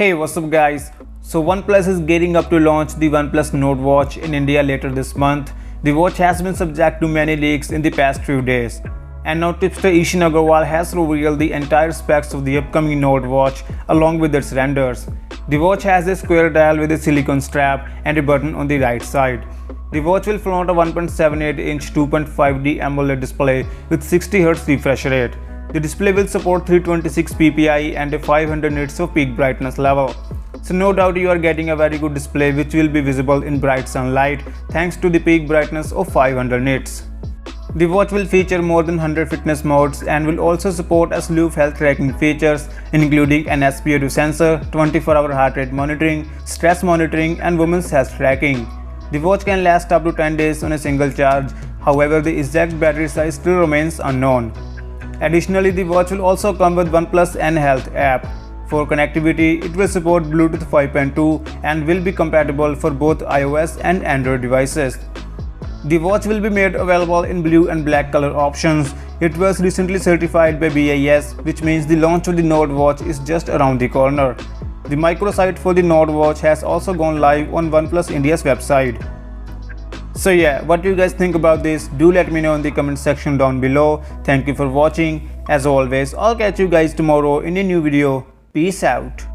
Hey, what's up guys? So OnePlus is gearing up to launch the OnePlus Nord Watch in India later this month. The watch has been subject to many leaks in the past few days. And now tipster Ishan Agarwal has revealed the entire specs of the upcoming Nord Watch along with its renders. The watch has a square dial with a silicone strap and a button on the right side. The watch will flaunt a 1.78-inch 2.5D AMOLED display with 60Hz refresh rate. The display will support 326 ppi and a 500 nits of peak brightness level. So no doubt you are getting a very good display which will be visible in bright sunlight thanks to the peak brightness of 500 nits. The watch will feature more than 100 fitness modes and will also support a slew of health tracking features including an SpO2 sensor, 24-hour heart rate monitoring, stress monitoring and women's health tracking. The watch can last up to 10 days on a single charge, however the exact battery size still remains unknown. Additionally, the watch will also come with OnePlus N Health app. For connectivity, it will support Bluetooth 5.2 and will be compatible for both iOS and Android devices. The watch will be made available in blue and black color options. It was recently certified by BIS, which means the launch of the Nord Watch is just around the corner. The microsite for the Nord Watch has also gone live on OnePlus India's website. So yeah, what do you guys think about this? Do let me know in the comment section down below. Thank you for watching. As always, I'll catch you guys tomorrow in a new video. Peace out.